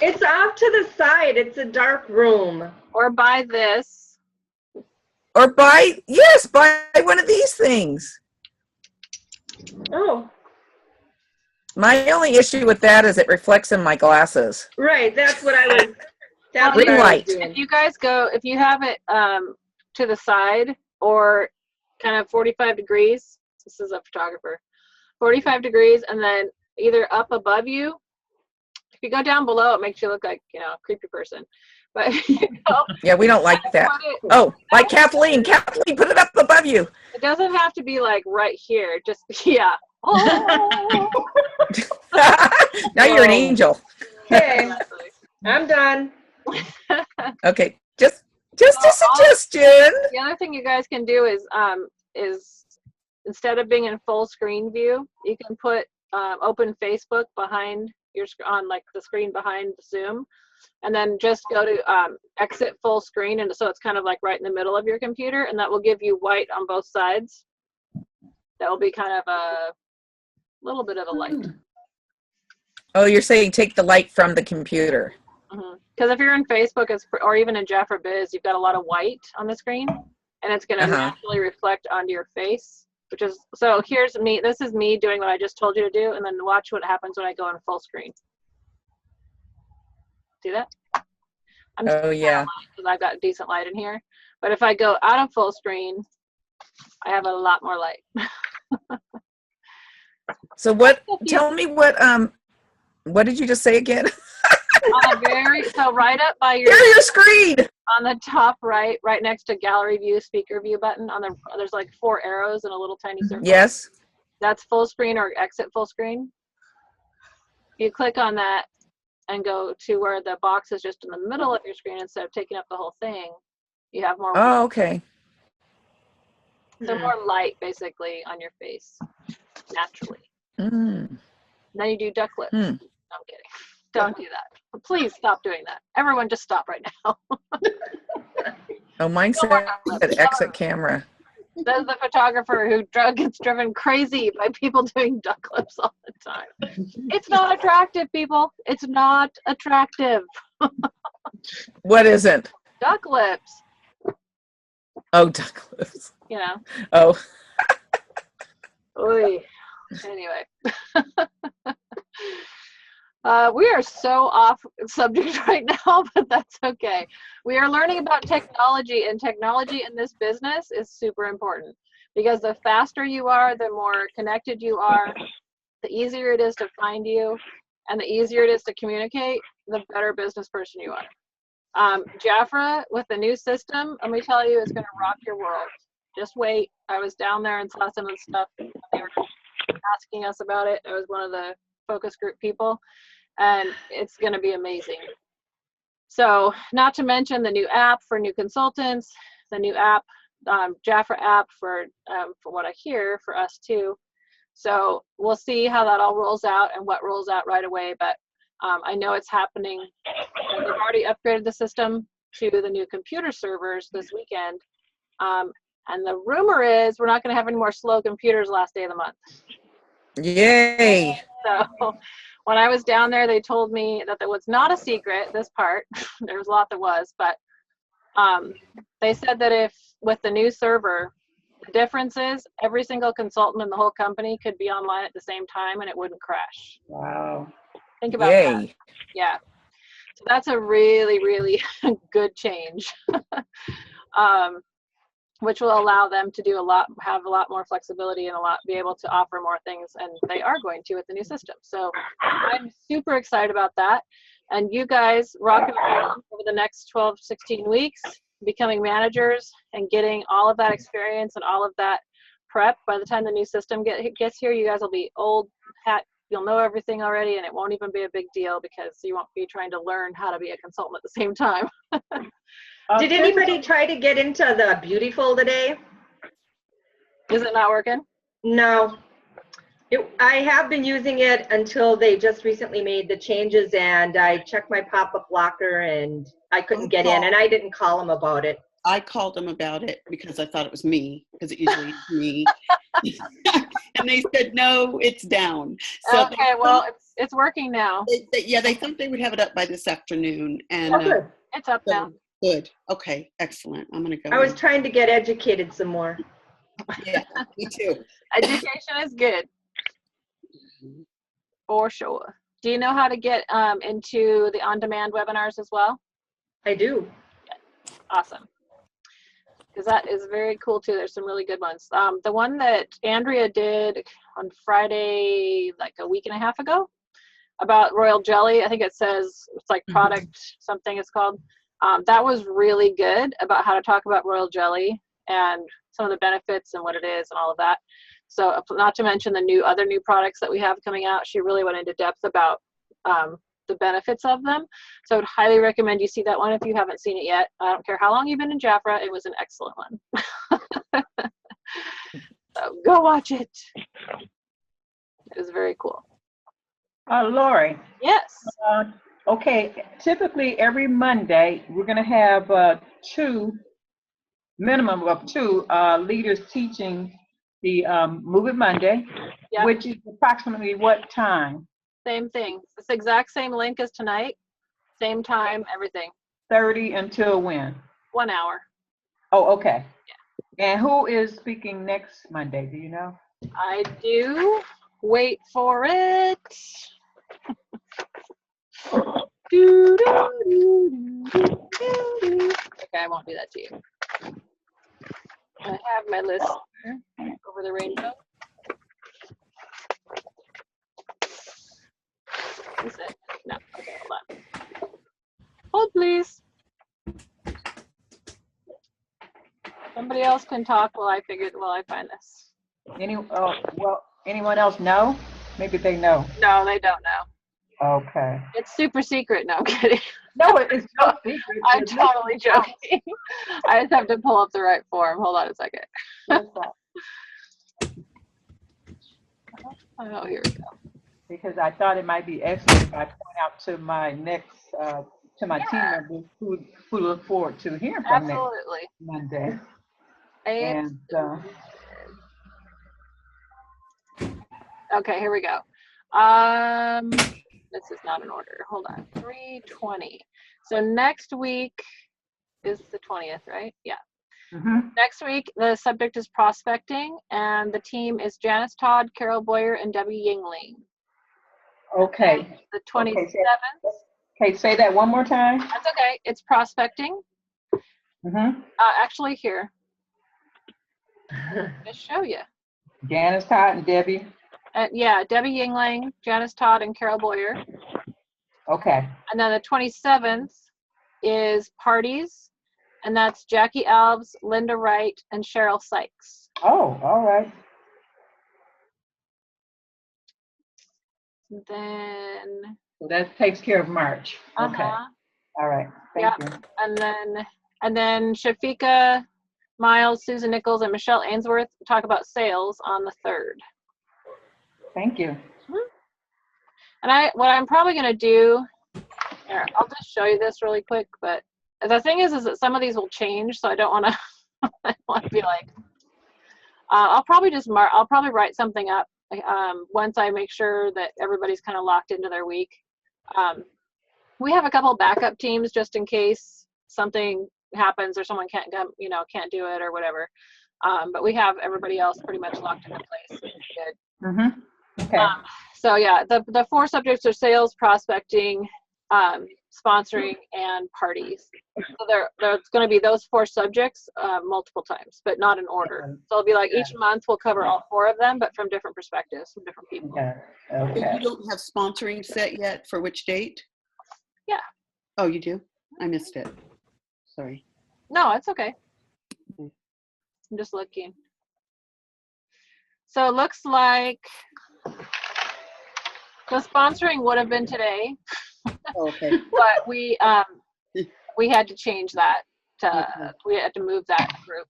It's off to the side. It's a dark room. Or buy this. Or buy one of these things. Oh. My only issue with that is it reflects in my glasses. Right, that's what I was. That's Ring light. If you guys if you have it to the side or kind of 45 degrees, this is a photographer, 45 degrees, and then either up above you. If you go down below, it makes you look like, a creepy person. But yeah, we don't like that. Like Kathleen. Kathleen, put it up above you. It doesn't have to be like right here. Just Oh. Now you're an angel. Okay, I'm done. Okay, just a suggestion. The other thing you guys can do is instead of being in full screen view, you can put open Facebook behind on like the screen behind Zoom, and then just go to exit full screen, and so it's kind of like right in the middle of your computer, and that will give you white on both sides. That will be kind of a little bit of a light. Oh, you're saying take the light from the computer. Because if you're in Facebook or even in Jeff or Biz, you've got a lot of white on the screen, and it's going to naturally reflect onto your face. So here's me. This is me doing what I just told you to do, and then watch what happens when I go in full screen. See that? Yeah. Because I've got decent light in here. But if I go out of full screen, I have a lot more light. So tell me what did you just say again? Right up by your screen. On the top right next to gallery view, speaker view button, there's like 4 arrows and a little tiny circle. Yes. That's full screen or exit full screen. You click on that and go to where the box is just in the middle of your screen instead of taking up the whole thing. You have more. Oh, okay. So more light basically on your face naturally. Mm. Then you do duck lips. Hmm. No, I'm kidding. Don't do that. Please stop doing that. Everyone just stop right now. Oh, mine No more said duck lips. exit camera. There's the photographer who gets driven crazy by people doing duck lips all the time. It's not attractive, people. It's not attractive. What isn't? Duck lips, Oh, duck lips. you know. Oh. Oy. Anyway. We are so off subject right now, but that's okay. We are learning about technology, and technology in this business is super important because the faster you are, the more connected you are, the easier it is to find you, and the easier it is to communicate, the better business person you are. Jafra, with the new system, let me tell you, it's going to rock your world. Just wait. I was down there and saw some of the stuff. They were asking us about it. I was one of the focus group people, and it's going to be amazing. So, not to mention the new app for new consultants, the new app, Jafra app for what I hear, for us too. So we'll see how that all rolls out and what rolls out right away, but I know it's happening. They've already upgraded the system to the new computer servers this weekend. And the rumor is we're not going to have any more slow computers last day of the month. Yay. So when I was down there, they told me that was not a secret, this part. There was a lot that was, but they said that if with the new server, the difference is every single consultant in the whole company could be online at the same time and it wouldn't crash. Wow. Think about that. Yeah. So that's a really, really good change. Which will allow them to do have a lot more flexibility and be able to offer more things, and they are going to with the new system. So I'm super excited about that. And you guys rock and roll over the next 12, 16 weeks, becoming managers and getting all of that experience and all of that prep. By the time the new system gets here, you guys will be old hat. You'll know everything already, and it won't even be a big deal because you won't be trying to learn how to be a consultant at the same time. Did anybody try to get into the Beautiful today? Is it not working? No. I have been using it until they just recently made the changes, and I checked my pop-up blocker and I couldn't get in, and I didn't call them about it. I called them about it because I thought it was me, because it usually is me. And they said, no, it's down. So okay, well, it's working now. They thought they would have it up by this afternoon. And good. It's up now. Good. Okay, excellent. I'm going to go. I was trying to get educated some more. Yeah, me too. Education is good. For sure. Do you know how to get into the on-demand webinars as well? I do. Awesome. Because that is very cool too. There's some really good ones. The one that Andrea did on Friday, like a week and a half ago, about royal jelly. I think it says it's like product something it's called. That was really good about how to talk about royal jelly and some of the benefits and what it is and all of that. So not to mention the other new products that we have coming out. She really went into depth about the benefits of them. So I would highly recommend you see that one if you haven't seen it yet. I don't care how long you've been in Jafra, it was an excellent one. So go watch it. It was very cool. Lori. Yes. Okay, typically every Monday, we're going to have minimum of two leaders teaching the Move It Monday, Yep. which is approximately what time? Same thing. It's the exact same link as tonight. Same time, everything. 30 until when? 1 hour. Oh, okay. Yeah. And who is speaking next Monday? Do you know? I do. Wait for it. Okay, I won't do that to you. I have my list here over the rainbow. Is it? No. Okay, hold on. Hold, please. Somebody else can talk while I find this. Well, Anyone else know? Maybe they know. No, they don't know. Okay. It's super secret. No, I'm kidding. No, it's no secret. I'm totally joking. I just have to pull up the right form. Hold on a second. Oh, here we go. Because I thought it might be excellent if I point out to my next, to my team members who look forward to hearing from next Absolutely. Monday. And And okay, here we go. This is not in order. Hold on. 3:20. So next week is the 20th, right? Yeah. Next week, the subject is prospecting, and the team is Janice Todd, Carol Boyer, and Debbie Yingling. okay. The 27th. Okay, say that one more time. That's okay. It's prospecting. Actually, here. Just show you. Janice Todd and Debbie. Yeah, Debbie Yingling, Janice Todd, and Carol Boyer. Okay. And then the 27th is parties, and that's Jackie Alves, Linda Wright, and Cheryl Sykes. Oh, all right. Then. So that takes care of March. Okay. All right. Thank you. And then Shafika Miles, Susan Nichols, and Michelle Ainsworth talk about sales on the 3rd. Thank you. And what I'm probably going to do, here, I'll just show you this really quick, but the thing is that some of these will change, so I don't want to, I want to be like, I'll probably write something up once I make sure that everybody's kind of locked into their week. We have a couple backup teams just in case something happens or someone can't come, can't do it or whatever. But we have everybody else pretty much locked into place. Good. Okay. So yeah, the 4 subjects are sales, prospecting, sponsoring, and parties. So there's going to be those 4 subjects multiple times, but not in order. So it'll be like each month we'll cover all 4 of them, but from different perspectives, from different people. Okay. You don't have sponsoring set yet for which date? Yeah. Oh, you do? I missed it. Sorry. No, it's okay. I'm just looking. So it looks like the sponsoring would have been today. Oh, okay. But we had to change that. We had to move that group.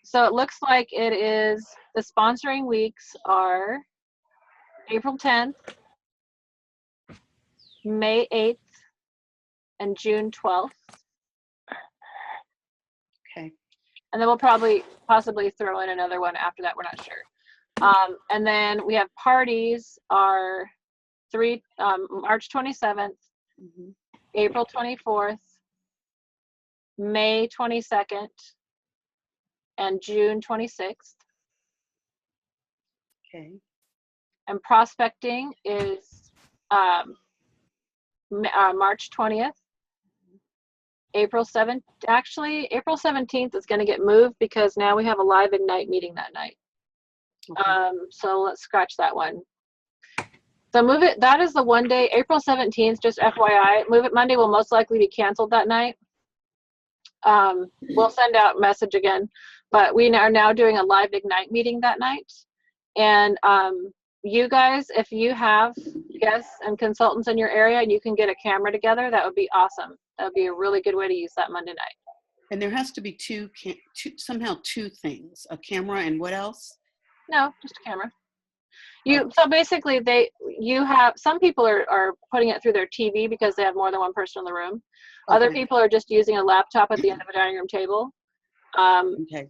So it looks like it is, the sponsoring weeks are April 10th, May 8th, and June 12th. Okay. And then we'll possibly throw in another one after that. We're not sure. And then we have parties are March 27th, April 24th, May 22nd, and June 26th. Okay. And prospecting is March 20th. April 7th. Actually, April 17th is going to get moved because now we have a live Ignite meeting that night. Okay. So let's scratch that one. So move it. That is the one day, April 17th, just FYI. Move It Monday will most likely be canceled that night. We'll send out a message again, but we are now doing a live Ignite meeting that night. And you guys, if you have guests and consultants in your area and you can get a camera together, that would be awesome. That would be a really good way to use that Monday night. And there has to be somehow two things, a camera and what else? No, just a camera. So basically you have, some people are putting it through their TV because they have more than one person in the room. Okay. Other people are just using a laptop at the end of a dining room table. Okay.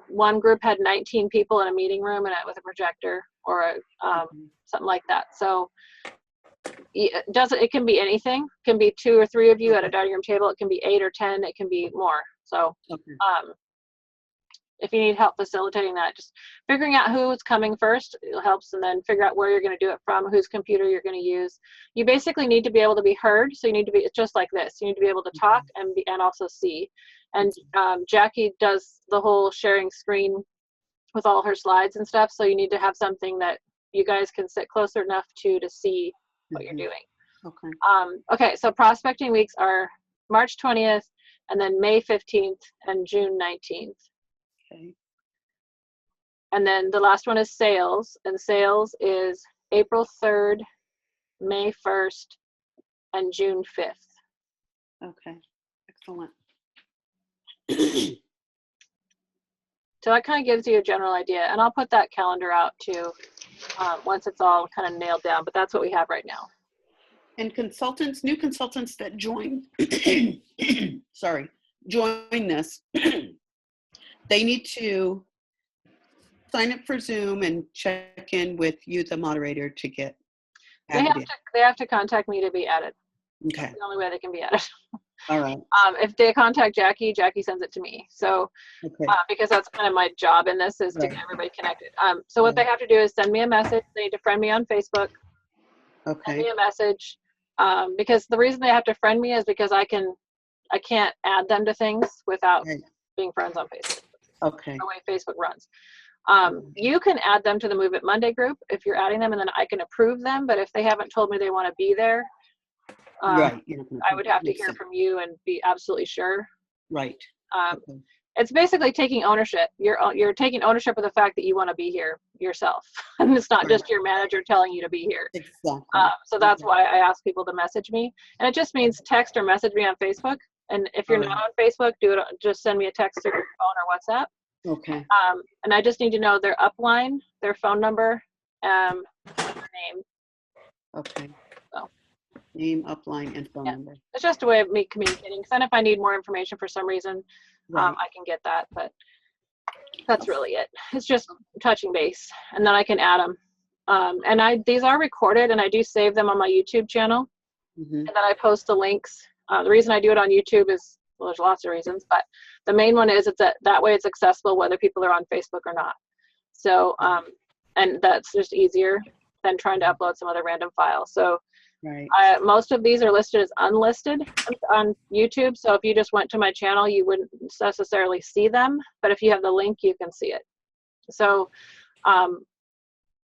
One group had 19 people in a meeting room and with a projector or something like that. So it can be anything. It can be 2 or 3 of you at a dining room table. It can be 8 or 10. It can be more. So if you need help facilitating that, just figuring out who's coming first helps, and then figure out where you're going to do it from, whose computer you're going to use. You basically need to be able to be heard. So you need to be, it's just like this. You need to be able to talk and also see. And Jackie does the whole sharing screen with all her slides and stuff. So you need to have something that you guys can sit closer enough to see what you're doing. Okay. Okay. So prospecting weeks are March 20th, and then May 15th and June 19th. Okay. And then the last one is sales, and sales is April 3rd, May 1st, and June 5th. Okay, excellent. So that kind of gives you a general idea, and I'll put that calendar out too once it's all kind of nailed down, but that's what we have right now. And consultants, new consultants that join, sorry, join this, they need to sign up for Zoom and check in with you, the moderator, to get added in. They have to contact me to be added. Okay, That's the only way they can be added. all right, If they contact Jackie, Jackie sends it to me. So okay, because that's kind of my job in this, is to get everybody connected. So what they have to do is send me a message. They need to friend me on Facebook. Send okay, me a message. Because the reason they have to friend me is because I can't add them to things without right. being friends on Facebook. Okay, The way Facebook runs. You can add them to the Move It Monday group if you're adding them, and then I can approve them. But if they haven't told me they want to be there, right. I would have to hear from you and be absolutely sure. Right. Okay. It's basically taking ownership. You're taking ownership of the fact that you want to be here yourself, and it's not just your manager telling you to be here. Exactly. So that's why I ask people to message me, and it just means text or message me on Facebook. And if you're not on Facebook, just send me a text through your phone or WhatsApp. Okay. And I just need to know their upline, their phone number, their name. Okay. So. Name, upline, and phone number. It's just a way of me communicating. Because then if I need more information for some reason, Right. I can get that. But that's really it. It's just touching base, and then I can add them. And these are recorded, and I do save them on my YouTube channel, Mm-hmm. and then I post the links. The reason I do it on YouTube is, well, there's lots of reasons, but the main one is that way it's accessible whether people are on Facebook or not. So, and that's just easier than trying to upload some other random file. So Right. most of these are listed as unlisted on YouTube. So if you just went to my channel, you wouldn't necessarily see them, but if you have the link, you can see it. So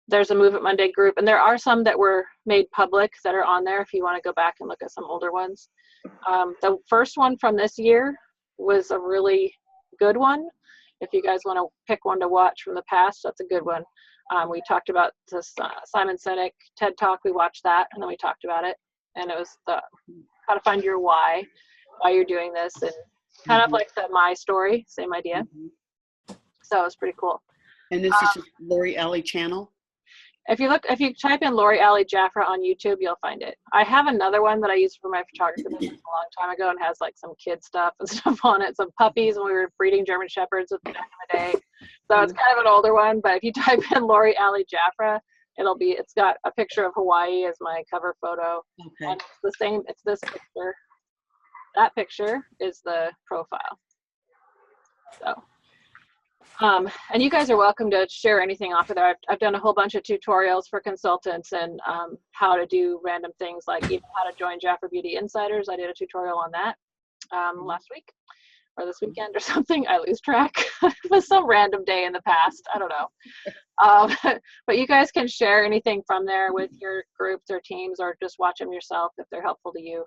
there's a Move It Monday group, and there are some that were made public that are on there if you want to go back and look at some older ones. The first one from this year was a really good one. If you guys want to pick one to watch from the past, that's a good one. We talked about this Simon Sinek TED Talk. We watched that, and then we talked about it. And it was how to find your why you're doing this, and kind of like the My Story, same idea. So it was pretty cool. And this is just Lori Alley channel? If you type in Lori Alley Jaffra on YouTube, you'll find it. I have another one that I used for my photography business a long time ago, and has like some kid stuff and stuff on it, some puppies when we were breeding German Shepherds back in the day. So it's kind of an older one, but if you type in Lori Alley Jaffra, it's got a picture of Hawaii as my cover photo. Okay. And it's the same, it's this picture. That picture is the profile. So. And you guys are welcome to share anything off of there. I've done a whole bunch of tutorials for consultants and how to do random things, like even how to join Jaffra Beauty Insiders. I did a tutorial on that last week or this weekend or something. I lose track. It was some random day in the past. I don't know. But you guys can share anything from there with your groups or teams, or just watch them yourself if they're helpful to you.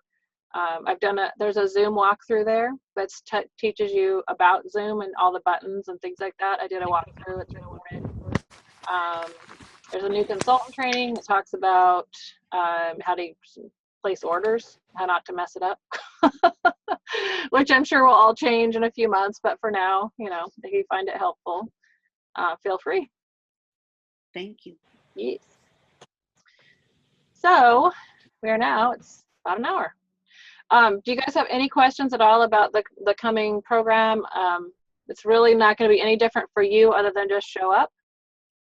There's a Zoom walkthrough there that teaches you about Zoom and all the buttons and things like that. I did a walkthrough. It's recorded. There's a new consultant training that talks about how to place orders, how not to mess it up, which I'm sure will all change in a few months. But for now, if you find it helpful, feel free. Thank you. Yes. So it's about an hour. Do you guys have any questions at all about the coming program? It's really not going to be any different for you other than just show up.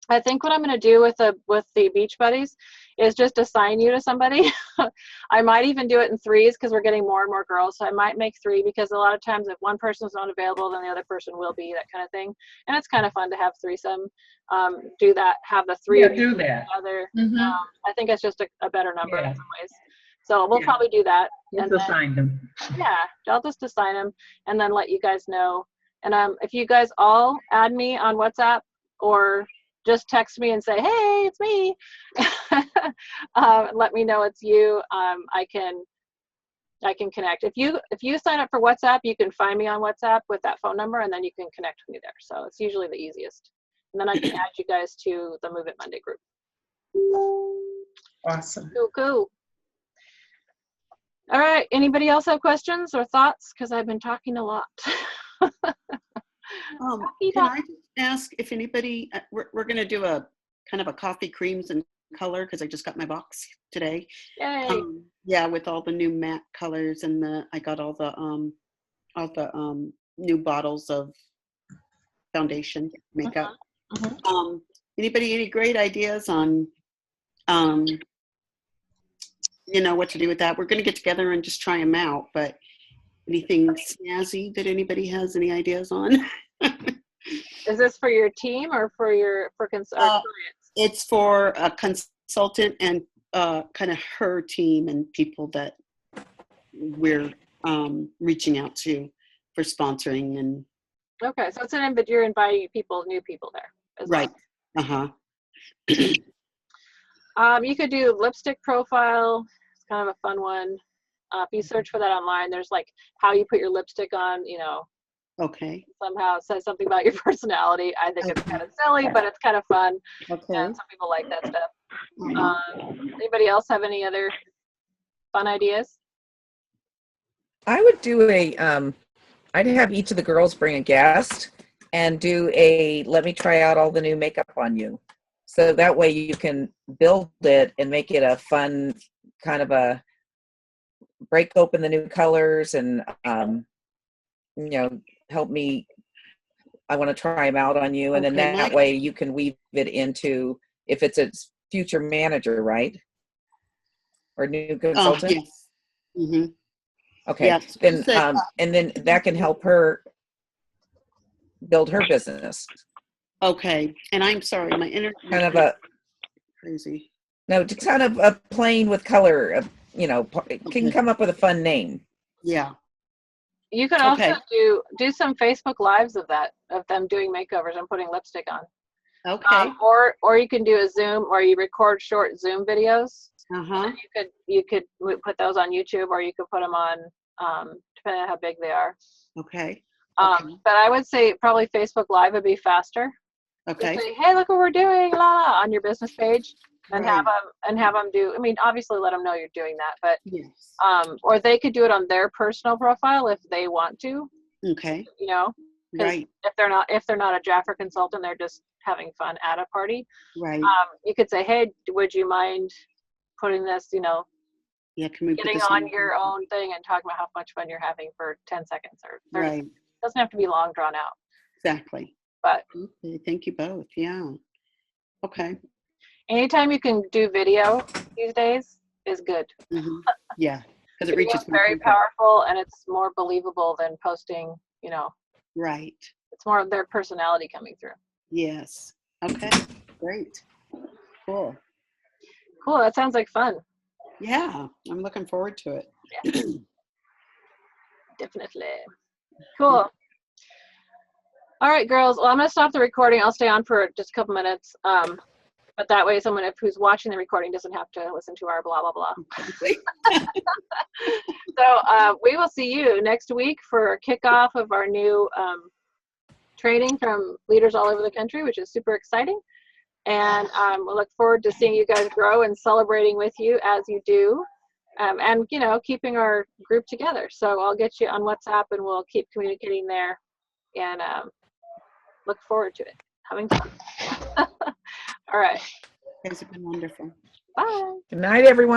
I think what I'm going to do with the Beach Buddies is just assign you to somebody. I might even do it in threes because we're getting more and more girls. So I might make 3, because a lot of times if one person's not available, then the other person will be, that kind of thing. And it's kind of fun to have threesome. Do that, have the 3 Yeah, of you do that. together. Mm-hmm. I think it's just a better number Yeah. in some ways. So we'll probably do that. Just And assign them. yeah, I'll just assign them and then let you guys know. And if you guys all add me on WhatsApp or just text me and say, hey, it's me, let me know it's you. I can connect. If you sign up for WhatsApp, you can find me on WhatsApp with that phone number, and then you can connect with me there. So it's usually the easiest. and then I can add you guys to the Move It Monday group. Awesome. Cool, cool. All right, anybody else have questions or thoughts? Because I've been talking a lot. Can I just ask if anybody, we're going to do a kind of a coffee creams and color, because I just got my box today. Yay. Yeah, with all the new matte colors, and I got all the new bottles of foundation makeup. Anybody any great ideas on what to do with that? We're going to get together and just try them out, but anything snazzy that anybody has any ideas on? Is this for your team or for clients? It's for a consultant and kind of her team and people that we're reaching out to for sponsoring. And okay, so but you're inviting new people there as right. Well. You could do lipstick profile. It's kind of a fun one. If you search for that online, there's like how you put your lipstick on, Okay. somehow it says something about your personality. I think it's kind of silly, but it's kind of fun. Okay. And some people like that stuff. Anybody else have any other fun ideas? I would do I'd have each of the girls bring a guest and do let me try out all the new makeup on you. So that way you can build it and make it a fun kind of a break open the new colors and, help me. I want to try them out on you. And then that way you can weave it into, if it's a future manager, right? Or new consultant. Yes. Mm-hmm. Okay. Yes. Then, and then that can help her build her business. Okay. And I'm sorry, my internet Kind of a crazy. No, just kind of a plain with color. Can come up with a fun name. Yeah. You could also do some Facebook lives of them doing makeovers and putting lipstick on. Okay. Or you can do a Zoom, or you record short Zoom videos. You could put those on YouTube, or you could put them on, depending on how big they are. Okay. But I would say probably Facebook Live would be faster. Okay. Just say, hey, look what we're doing, on your business page, and have them do. I mean, obviously, let them know you're doing that, but yes. Or they could do it on their personal profile if they want to. Okay. Right. If they're not a Jaffa consultant, they're just having fun at a party. Right. You could say, hey, would you mind putting this, yeah, can we getting on your own thing and talking about how much fun you're having for 10 seconds or 30 seconds. It doesn't have to be long drawn out. Exactly. But okay, thank you both. Yeah. Okay. Anytime you can do video these days is good. Yeah, because it reaches very people. Powerful, and it's more believable than posting, Right. It's more of their personality coming through. Yes. Okay. Great. Cool. Cool. That sounds like fun. Yeah, I'm looking forward to it. Yeah. Definitely. Cool. All right, girls. Well, I'm going to stop the recording. I'll stay on for just a couple minutes. But that way someone who's watching the recording doesn't have to listen to our blah, blah, blah. So we will see you next week for a kickoff of our new training from leaders all over the country, which is super exciting. And we'll look forward to seeing you guys grow and celebrating with you as you do. And, keeping our group together. So I'll get you on WhatsApp and we'll keep communicating there and look forward to it. Having fun. All right. You guys have been wonderful. Bye. Good night, everyone.